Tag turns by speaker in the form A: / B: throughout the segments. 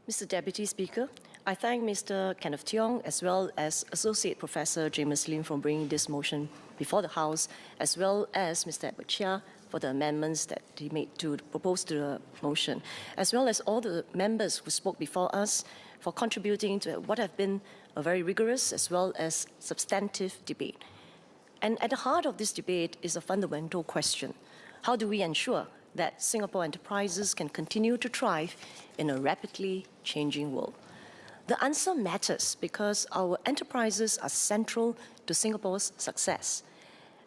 A: Mr. Deputy Speaker, I thank Mr. Kenneth Tiong as well as Associate Professor James Lim for bringing this motion before the House, as well as Mr. Edward Chia for the amendments that he made to propose to the motion, as well as all the members who spoke before us for contributing to what have been a very rigorous as well as substantive debate. And at the heart of this debate is a fundamental question. How do we ensure that Singapore enterprises can continue to thrive in a rapidly changing world? The answer matters because our enterprises are central to Singapore's success.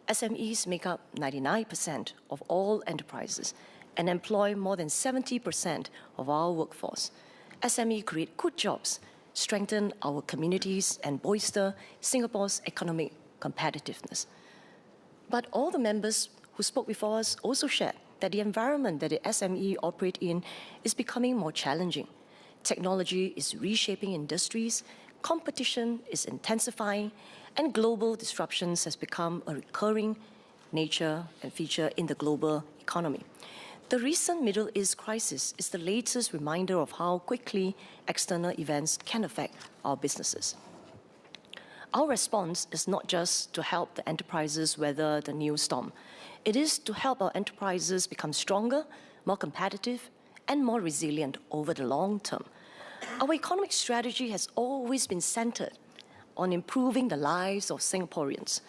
A: SMEs make up 99% of all enterprises and employ more than 70% of our workforce. SME create good jobs, strengthen our communities, and bolster Singapore's economic competitiveness. But all the members who spoke before us also shared that the environment that the SME operate in is becoming more challenging. Technology is reshaping industries, competition is intensifying, and global disruptions has become a recurring nature and feature in the global economy. The recent Middle East crisis is the latest reminder of how quickly external events can affect our businesses. Our response is not just to help the enterprises weather the new storm. It is to help our enterprises become stronger, more competitive, and more resilient over the long term. Our economic strategy has always been centered on improving the lives of Singaporeans,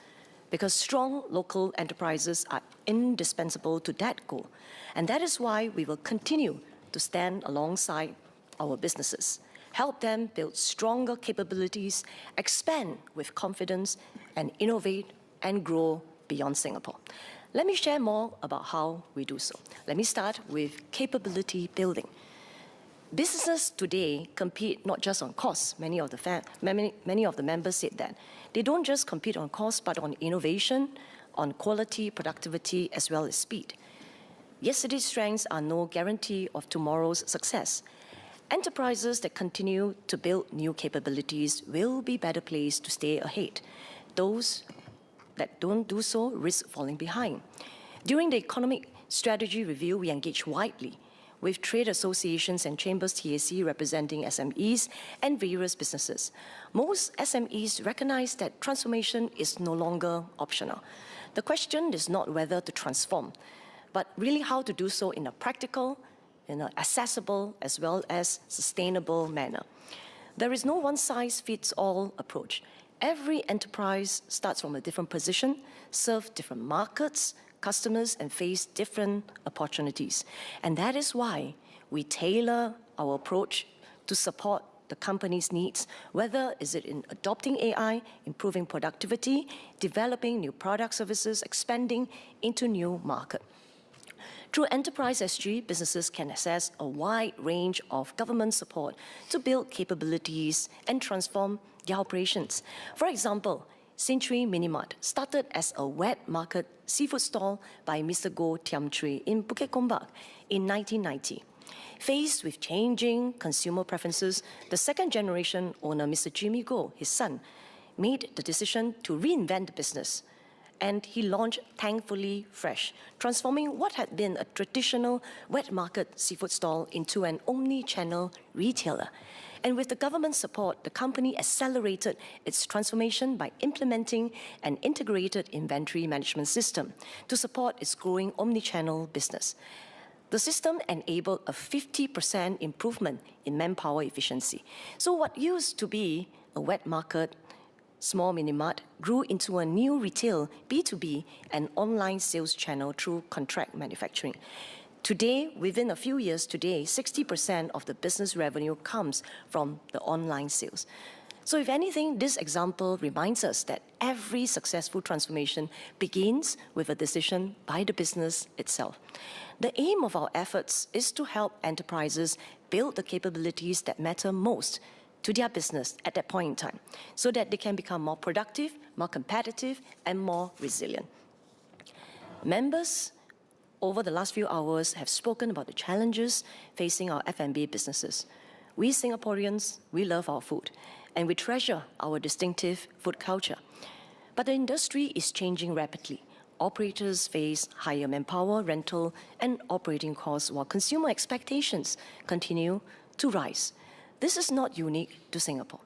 A: because strong local enterprises are indispensable to that goal. And that is why we will continue to stand alongside our businesses, help them build stronger capabilities, expand with confidence, and innovate and grow beyond Singapore. Let me share more about how we do so. Let me start with capability building. Businesses today compete not just on costs. Many of the members said that. They don't just compete on cost, but on innovation, on quality, productivity, as well as speed. Yesterday's strengths are no guarantee of tomorrow's success. Enterprises that continue to build new capabilities will be better placed to stay ahead. Those that don't do so risk falling behind. During the economic strategy review, we engaged widely with trade associations and chambers TAC representing SMEs and various businesses. Most SMEs recognize that transformation is no longer optional. The question is not whether to transform, but really how to do so in a practical, in an accessible, as well as sustainable manner. There is no one-size-fits-all approach. Every enterprise starts from a different position, serves different markets, customers, and face different opportunities. And that is why we tailor our approach to support the company's needs, whether is it in adopting AI, improving productivity, developing new product services, expanding into new market. Through Enterprise SG, businesses can access a wide range of government support to build capabilities and transform their operations. For example, Century Minimart started as a wet market seafood stall by Mr. Goh Tiam Chui in Bukit Gombak in 1990. Faced with changing consumer preferences, the second-generation owner, Mr. Jimmy Goh, his son, made the decision to reinvent the business. And he launched Thankfully Fresh, transforming what had been a traditional wet market seafood stall into an omni-channel retailer. And with the government support, the company accelerated its transformation by implementing an integrated inventory management system to support its growing omni-channel business. The system enabled a 50% improvement in manpower efficiency. So what used to be a wet market small minimart grew into a new retail, B2B, and online sales channel through contract manufacturing. Today, within a few years today, 60% of the business revenue comes from the online sales. So if anything, this example reminds us that every successful transformation begins with a decision by the business itself. The aim of our efforts is to help enterprises build the capabilities that matter most to their business at that point in time, so that they can become more productive, more competitive, and more resilient. Members over the last few hours have spoken about the challenges facing our F&B businesses. We Singaporeans, we love our food, and we treasure our distinctive food culture. But the industry is changing rapidly. Operators face higher manpower, rental, and operating costs, while consumer expectations continue to rise. this is not unique to Singapore.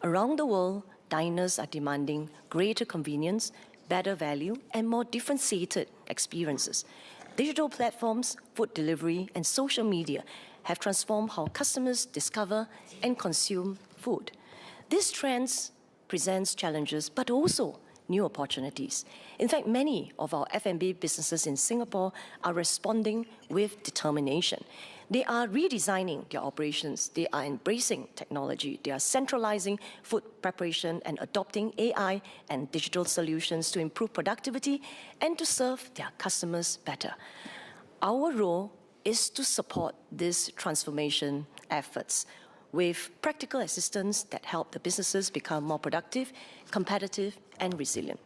A: Around the world, diners are demanding greater convenience, better value, and more differentiated experiences. Digital platforms, food delivery, and social media have transformed how customers discover and consume food. These trends present challenges, but also new opportunities. In fact, many of our F&B businesses in Singapore are responding with determination. They are redesigning their operations, they are embracing technology, they are centralizing food preparation and adopting AI and digital solutions to improve productivity and to serve their customers better. Our role is to support these transformation efforts with practical assistance that help the businesses become more productive, competitive, and resilient.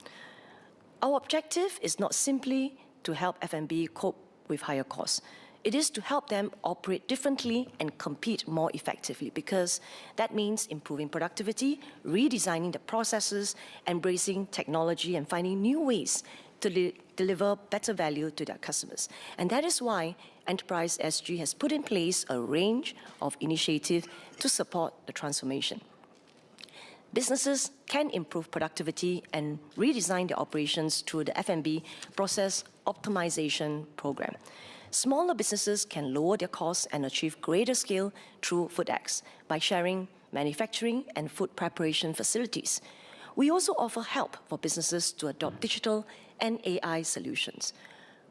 A: Our objective is not simply to help F&B cope with higher costs. It is to help them operate differently and compete more effectively, because that means improving productivity, redesigning the processes, embracing technology, and finding new ways to deliver better value to their customers. And that is why Enterprise SG has put in place a range of initiatives to support the transformation. Businesses can improve productivity and redesign their operations through the F&B Process Optimization Program. Smaller businesses can lower their costs and achieve greater scale through FoodX by sharing manufacturing and food preparation facilities. We also offer help for businesses to adopt digital and AI solutions.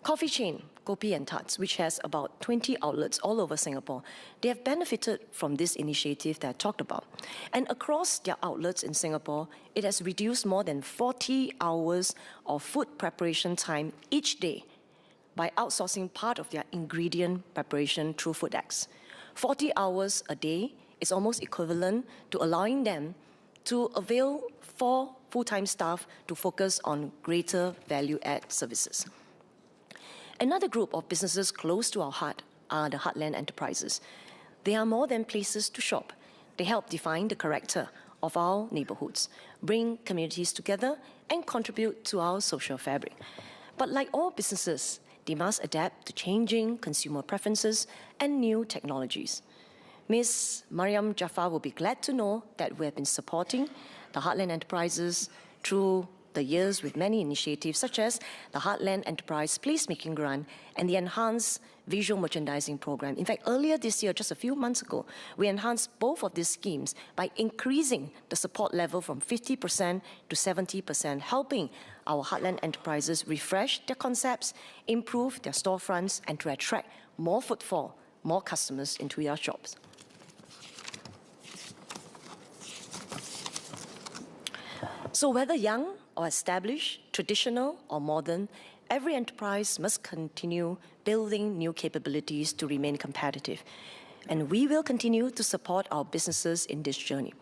A: Coffee chain Kopi and Tarts, which has about 20 outlets all over Singapore, they have benefited from this initiative that I talked about. And across their outlets in Singapore, it has reduced more than 40 hours of food preparation time each day by outsourcing part of their ingredient preparation through FoodX. 40 hours a day is almost equivalent to allowing them to avail 4 full-time staff to focus on greater value-add services. Another group of businesses close to our heart are the Heartland enterprises. They are more than places to shop. They help define the character of our neighborhoods, bring communities together, and contribute to our social fabric. But like all businesses, they must adapt to changing consumer preferences and new technologies. Ms. Mariam Jaafar will be glad to know that we have been supporting the Heartland Enterprises through the years with many initiatives such as the Heartland Enterprise Placemaking Grant and the Enhanced Visual Merchandising Program. In fact, earlier this year, just a few months ago, we enhanced both of these schemes by increasing the support level from 50% to 70%, helping our Heartland Enterprises refresh their concepts, improve their storefronts, and to attract more footfall, more customers into their shops. So whether young or established, traditional or modern, every enterprise must continue building new capabilities to remain competitive. And we will continue to support our businesses in this journey.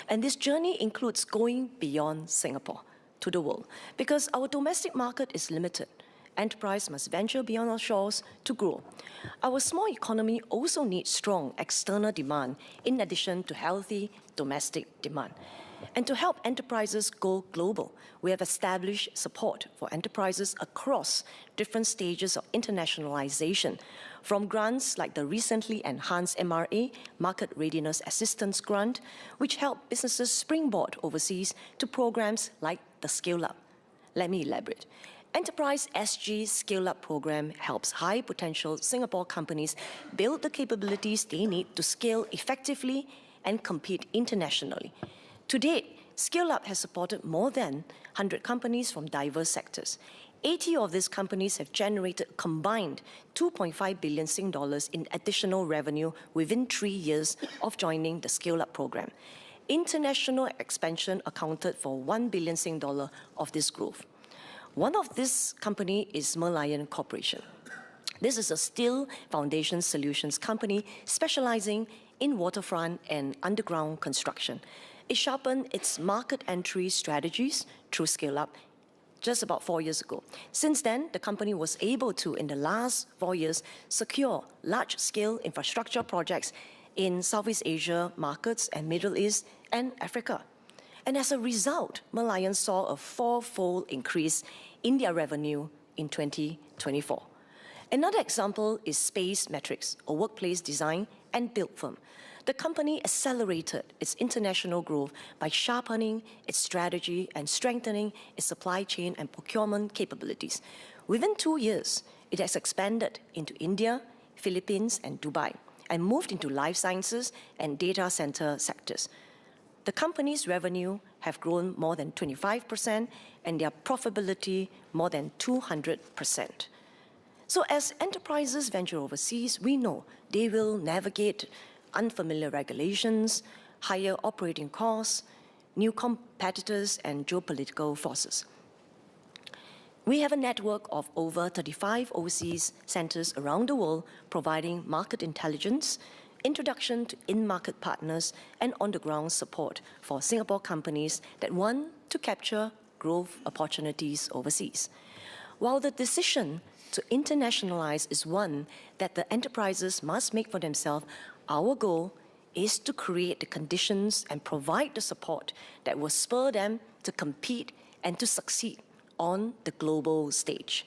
A: And this journey includes going beyond Singapore to the world, because our domestic market is limited. Enterprise must venture beyond our shores to grow. Our small economy also needs strong external demand in addition to healthy domestic demand. And to help enterprises go global, we have established support for enterprises across different stages of internationalization, from grants like the recently enhanced MRA, Market Readiness Assistance Grant, which help businesses springboard overseas, to programs like the Scale Up. Let me elaborate. Enterprise SG Scale Up program helps high-potential Singapore companies build the capabilities they need to scale effectively and compete internationally. To date, Scale Up has supported more than 100 companies from diverse sectors. 80 of these companies have generated a combined 2.5 billion Sing dollars in additional revenue within 3 years of joining the Scale Up program. International expansion accounted for 1 billion Sing dollar of this growth. One of this company is Merlion Corporation. This is a steel foundation solutions company specializing in waterfront and underground construction. It sharpened its market entry strategies through Scale Up just about 4 years ago. Since then, the company was able to, in the last 4 years, secure large-scale infrastructure projects in Southeast Asia markets and Middle East and Africa. And as a result, Merlion saw a 4-fold increase in their revenue in 2024. Another example is Space Metrics, a workplace design and build firm. The company accelerated its international growth by sharpening its strategy and strengthening its supply chain and procurement capabilities. Within 2 years, it has expanded into India, Philippines, and Dubai, and moved into life sciences and data center sectors. The company's revenue have grown more than 25% and their profitability more than 200%. So as enterprises venture overseas, we know they will navigate unfamiliar regulations, higher operating costs, new competitors, and geopolitical forces. We have a network of over 35 overseas centers around the world providing market intelligence, introduction to in-market partners, and on-the-ground support for Singapore companies that want to capture growth opportunities overseas. While the decision to internationalize is one that the enterprises must make for themselves, our goal is to create the conditions and provide the support that will spur them to compete and to succeed on the global stage.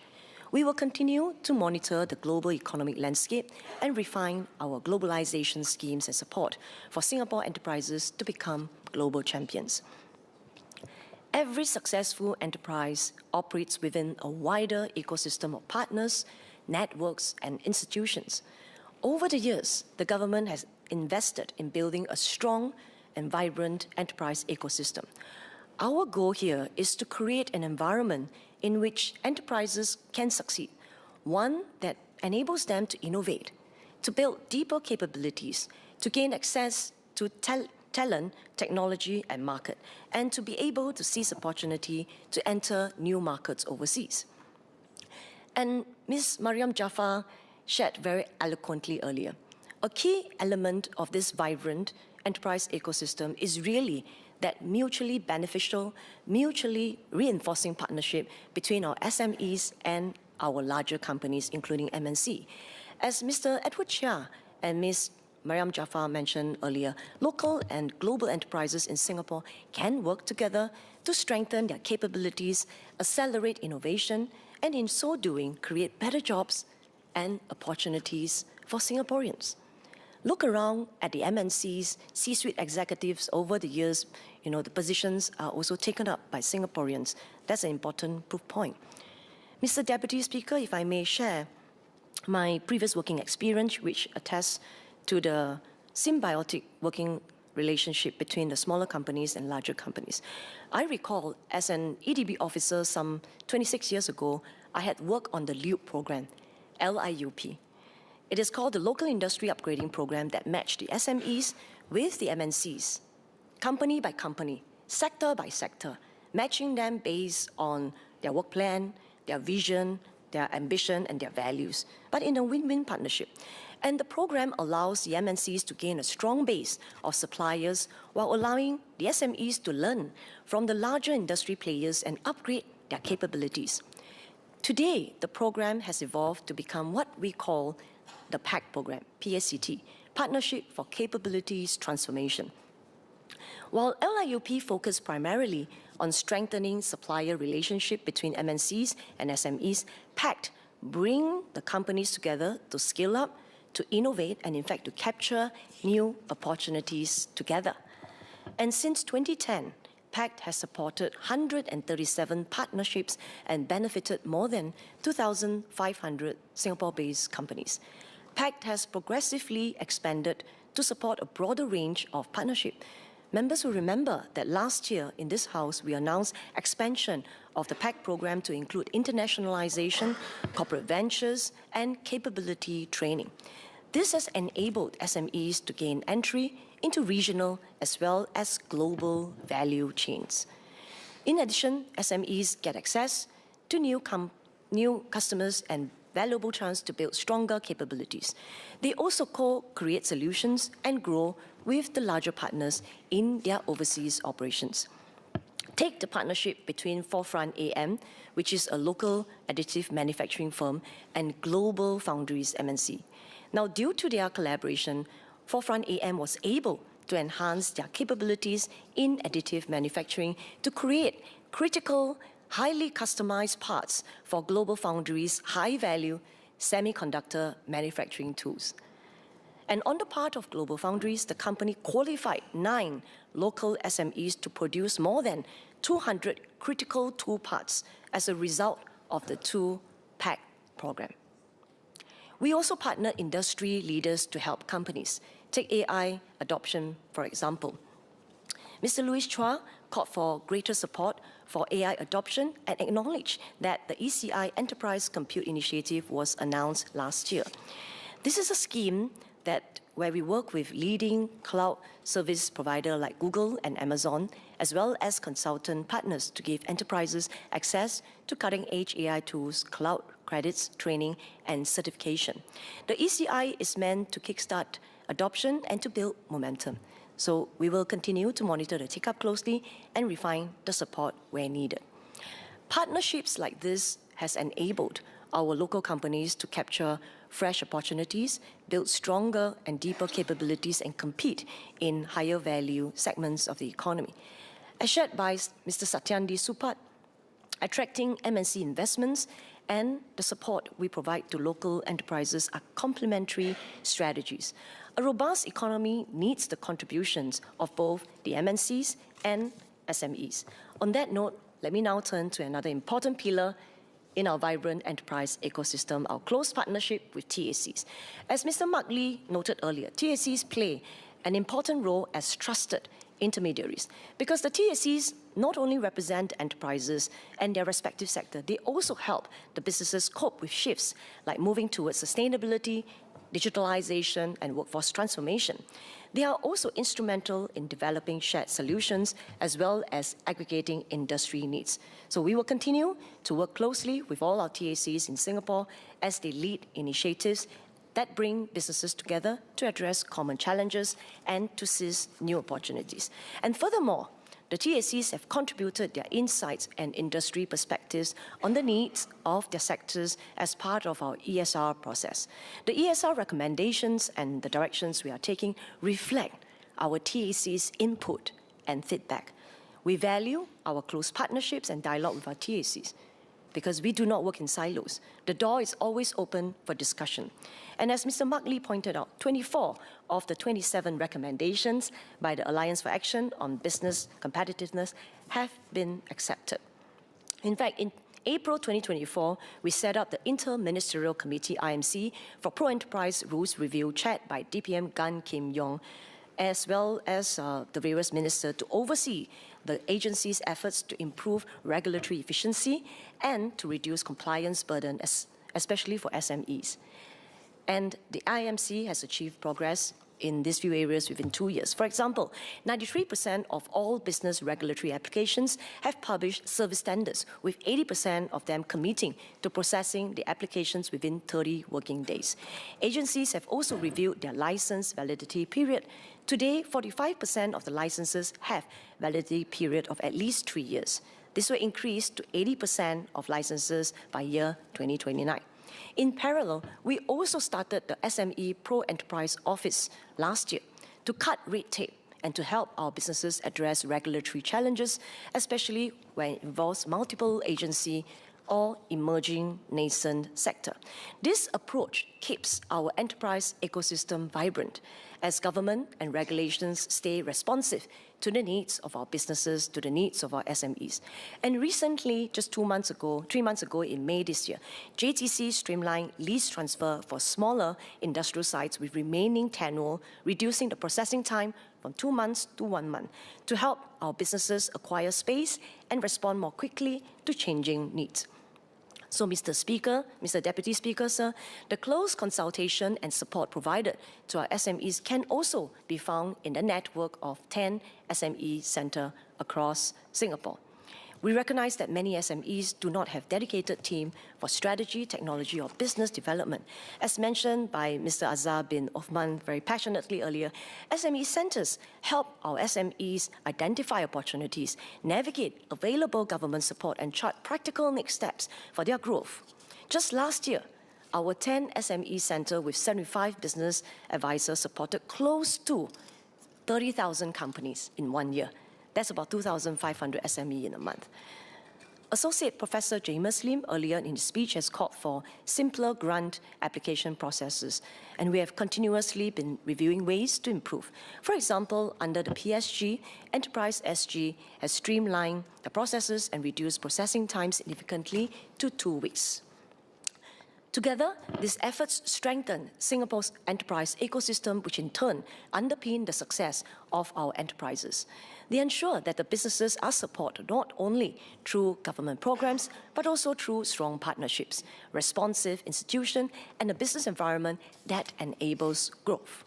A: We will continue to monitor the global economic landscape and refine our globalization schemes and support for Singapore enterprises to become global champions. Every successful enterprise operates within a wider ecosystem of partners, networks, and institutions. Over the years, the government has invested in building a strong and vibrant enterprise ecosystem. Our goal here is to create an environment in which enterprises can succeed, one that enables them to innovate, to build deeper capabilities, to gain access to talent, technology, and market, and to be able to seize opportunity to enter new markets overseas. And Ms. Mariam Jaafar shared very eloquently earlier. A key element of this vibrant enterprise ecosystem is really that mutually beneficial, mutually reinforcing partnership between our SMEs and our larger companies, including MNC. As Mr. Edward Chia and Ms. Mariam Jaafar mentioned earlier, local and global enterprises in Singapore can work together to strengthen their capabilities, accelerate innovation, and in so doing, create better jobs and opportunities for Singaporeans. Look around at the MNC's C-suite executives over the years. The positions are also taken up by Singaporeans. That's an important proof point. Mr. Deputy Speaker, if I may share my previous working experience, which attests to the symbiotic working relationship between the smaller companies and larger companies. I recall, as an EDB officer some 26 years ago, I had worked on the LIUP program, LIUP. It is called the Local Industry Upgrading Program that matched the SMEs with the MNCs, company by company, sector by sector, matching them based on their work plan, their vision, their ambition, and their values, but in a win-win partnership. And the program allows the MNCs to gain a strong base of suppliers while allowing the SMEs to learn from the larger industry players and upgrade their capabilities. Today, the program has evolved to become what we call the PACT program, PACT, Partnership for Capabilities Transformation. While LIUP focused primarily on strengthening supplier relationship between MNCs and SMEs, PACT bring the companies together to scale up, to innovate, and in fact to capture new opportunities together. And since 2010, PACT has supported 137 partnerships and benefited more than 2,500 Singapore-based companies. PACT has progressively expanded to support a broader range of partnership. Members will remember that last year in this House, we announced expansion of the PACT program to include internationalization, corporate ventures, and capability training. This has enabled SMEs to gain entry into regional as well as global value chains. In addition, SMEs get access to new customers and valuable chance to build stronger capabilities. They also co-create solutions and grow with the larger partners in their overseas operations. Take the partnership between Forefront AM, which is a local additive manufacturing firm, and Global Foundries MNC. Now, due to their collaboration, Forefront AM was able to enhance their capabilities in additive manufacturing to create critical, highly customized parts for Global Foundries' high-value semiconductor manufacturing tools. And on the part of GlobalFoundries, the company qualified 9 local SMEs to produce more than 200 critical tool parts as a result of the 2-pack program. We also partner industry leaders to help companies. Take AI adoption, for example. Mr. Louis Chua called for greater support for AI adoption and acknowledged that the ECI Enterprise Compute Initiative was announced last year. This is a scheme where we work with leading cloud service providers like Google and Amazon, as well as consultant partners to give enterprises access to cutting-edge AI tools, cloud credits, training, and certification. The ECI is meant to kickstart adoption and to build momentum. So we will continue to monitor the take-up closely and refine the support where needed. Partnerships like this has enabled our local companies to capture fresh opportunities, build stronger and deeper capabilities, and compete in higher value segments of the economy. As shared by Mr. Satyandi Supat, attracting MNC investments and the support we provide to local enterprises are complementary strategies. A robust economy needs the contributions of both the MNCs and SMEs. On that note, let me now turn to another important pillar in our vibrant enterprise ecosystem, our close partnership with TACs. As Mr. Mark Lee noted earlier, TACs play an important role as trusted intermediaries because the TACs not only represent enterprises and their respective sector, they also help the businesses cope with shifts like moving towards sustainability, digitalization, and workforce transformation. They are also instrumental in developing shared solutions as well as aggregating industry needs. So we will continue to work closely with all our TACs in Singapore as they lead initiatives that bring businesses together to address common challenges and to seize new opportunities. And furthermore, the TACs have contributed their insights and industry perspectives on the needs of their sectors as part of our ESR process. The ESR recommendations and the directions we are taking reflect our TACs' input and feedback. We value our close partnerships and dialogue with our TACs because we do not work in silos. The door is always open for discussion. And as Mr. Mark Lee pointed out, 24 of the 27 recommendations by the Alliance for Action on Business Competitiveness have been accepted. In fact, in April 2024, we set up the Inter-Ministerial Committee, IMC, for Pro-Enterprise Rules Review, chaired by DPM Gan Kim Yong, as well as the various ministers to oversee the agency's efforts to improve regulatory efficiency and to reduce compliance burden, especially for SMEs. And the IMC has achieved progress in these few areas within 2 years. For example, 93% of all business regulatory applications have published service standards, with 80% of them committing to processing the applications within 30 working days. Agencies have also reviewed their license validity period. Today, 45% of the licenses have validity period of at least 3 years. This will increase to 80% of licenses by year 2029. In parallel, we also started the SME Pro-Enterprise Office last year to cut red tape and to help our businesses address regulatory challenges, especially when it involves multiple agencies or emerging nascent sector. This approach keeps our enterprise ecosystem vibrant as government and regulations stay responsive to the needs of our businesses, to the needs of our SMEs. And recently, just 3 months ago in May this year, JTC streamlined lease transfer for smaller industrial sites with remaining tenure, reducing the processing time from 2 months to 1 month to help our businesses acquire space and respond more quickly to changing needs. So, Mr. Speaker, Mr. Deputy Speaker, sir, the close consultation and support provided to our SMEs can also be found in the network of 10 SME centres across Singapore. We recognize that many SMEs do not have dedicated team for strategy, technology, or business development. As mentioned by Mr. Azhar bin Othman very passionately earlier, SME centres help our SMEs identify opportunities, navigate available government support, and chart practical next steps for their growth. Just last year, our 10 SME centre with 75 business advisors supported close to 30,000 companies in 1 year. That's about 2,500 SME in a month. Associate Professor James Lim earlier in his speech has called for simpler grant application processes, and we have continuously been reviewing ways to improve. For example, under the PSG, Enterprise SG has streamlined the processes and reduced processing time significantly to 2 weeks. Together, these efforts strengthen Singapore's enterprise ecosystem, which in turn underpin the success of our enterprises. They ensure that the businesses are supported not only through government programs, but also through strong partnerships, responsive institutions, and a business environment that enables growth.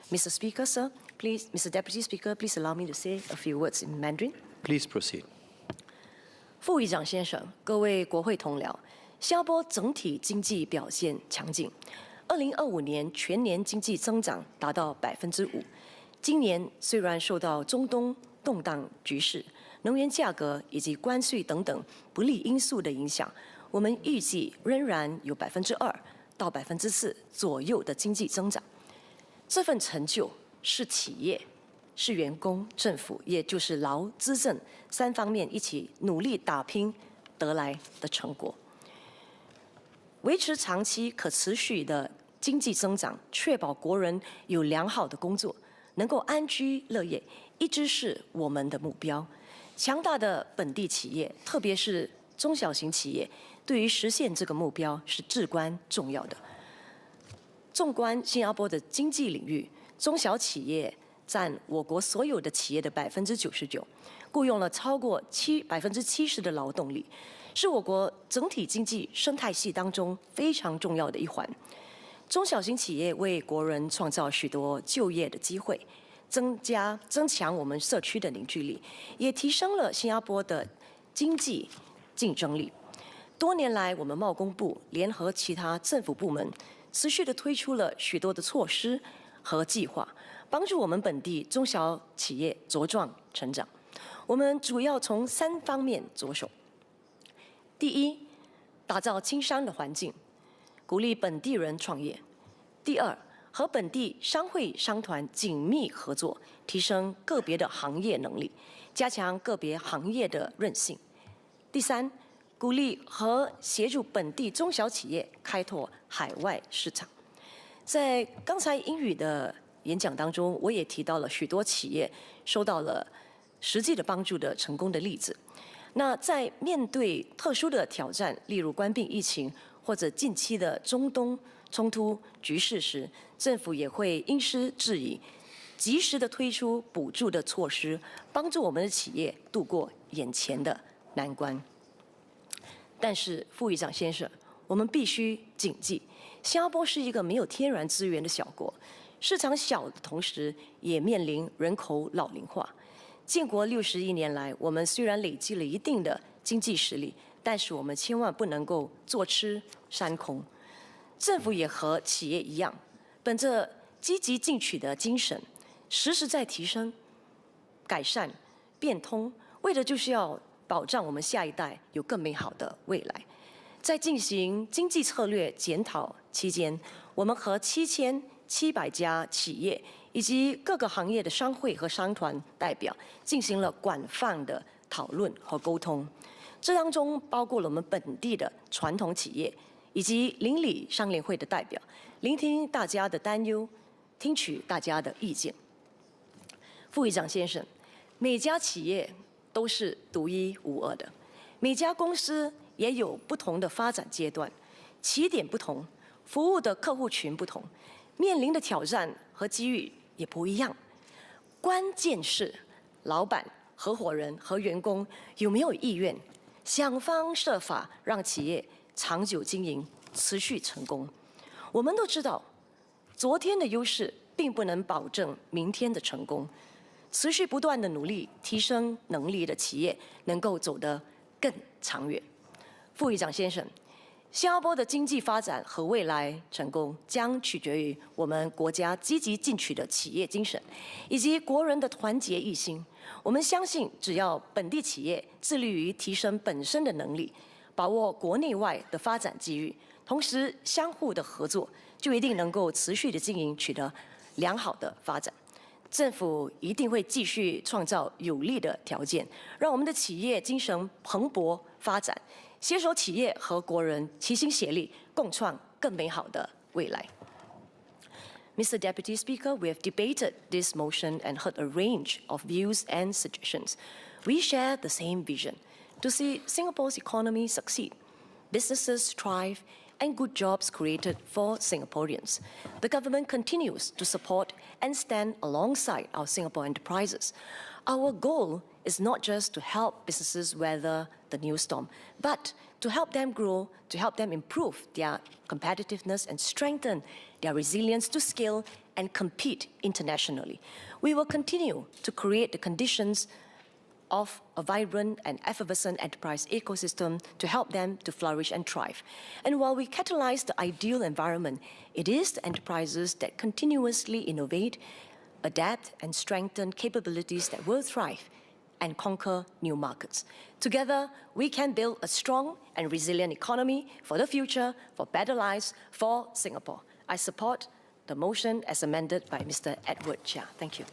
A: Mr. Speaker, sir, please, Mr. Deputy Speaker, please allow me to say a few words in Mandarin.
B: Please proceed.
A: 副议长先生，各位国会同僚。新加坡整体经济表现强劲，2025年全年经济增长达到5%。今年虽然受到中东动荡局势、能源价格以及关税等等不利因素的影响，我们预计仍然有2%到4%左右的经济增长。这份成就是企业、是员工、政府，也就是劳资政3方面一起努力打拼得来的成果。维持长期可持续的经济增长，确保国人有良好的工作，能够安居乐业，一直是我们的目标。强大的本地企业，特别是中小型企业，对于实现这个目标是至关重要的。纵观新加坡的经济领域，中小企业占我国所有的企业的99%，雇佣了超过70%的劳动力。是我国整体经济生态系当中非常重要的一环。中小型企业为国人创造许多就业的机会，增强我们社区的凝聚力，也提升了新加坡的经济竞争力。多年来，我们贸工部联合其他政府部门，持续地推出了许多的措施和计划，帮助我们本地中小企业茁壮成长。我们主要从3方面着手。第一，打造经商的环境，鼓励本地人创业；第二，和本地商会商团紧密合作，提升个别的行业能力，加强个别行业的韧性；第三，鼓励和协助本地中小企业开拓海外市场。在刚才英语的演讲当中，我也提到了许多企业收到了实际的帮助的成功的例子。那在面对特殊的挑战，例如冠病疫情或者近期的中东冲突局势时，政府也会因时制宜，及时的推出补助的措施，帮助我们的企业度过眼前的难关。但是，副议长先生，我们必须谨记，新加坡是一个没有天然资源的小国，市场小的同时，也面临人口老龄化。建国61年来，我们虽然累积了一定的经济实力，但是我们千万不能够坐吃山空。政府也和企业一样，本着积极进取的精神，时时在提升、改善、变通，为的就是要保障我们下一代有更美好的未来。在进行经济策略检讨期间，我们和7700家企业以及各个行业的商会和商团代表进行了广泛的讨论和沟通，这当中包括了我们本地的传统企业以及邻里商联会的代表，聆听大家的担忧，听取大家的意见。副议长先生，每家企业都是独一无二的，每家公司也有不同的发展阶段，起点不同，服务的客户群不同，面临的挑战和机遇也不一样。关键是老板、合伙人和员工有没有意愿，想方设法让企业长久经营、持续成功。我们都知道，昨天的优势并不能保证明天的成功。持续不断的努力提升能力的企业，能够走得更长远。副议长先生，新加坡的经济发展和未来成功将取决于我们国家积极进取的企业精神，以及国人的团结一心。我们相信，只要本地企业致力于提升本身的能力，把握国内外的发展机遇，同时相互的合作，就一定能够持续的经营，取得良好的发展。政府一定会继续创造有利的条件，让我们的企业精神蓬勃发展，携手企业和国人齐心协力，共创更美好的未来。Mr. Deputy Speaker, we have debated this motion and heard a range of views and suggestions. We share the same vision to see Singapore's economy succeed, businesses thrive, and good jobs created for Singaporeans. The government continues to support and stand alongside our Singapore enterprises. Our goal is not just to help businesses weather the new storm, but to help them grow, to help them improve their competitiveness and strengthen their resilience to scale and compete internationally. We will continue to create the conditions of a vibrant and effervescent enterprise ecosystem to help them to flourish and thrive. And while we catalyze the ideal environment, it is the enterprises that continuously innovate, adapt, and strengthen capabilities that will thrive and conquer new markets. Together, we can build a strong and resilient economy for the future, for better lives, for Singapore. I support the motion as amended by Mr. Edward Chia. Thank you.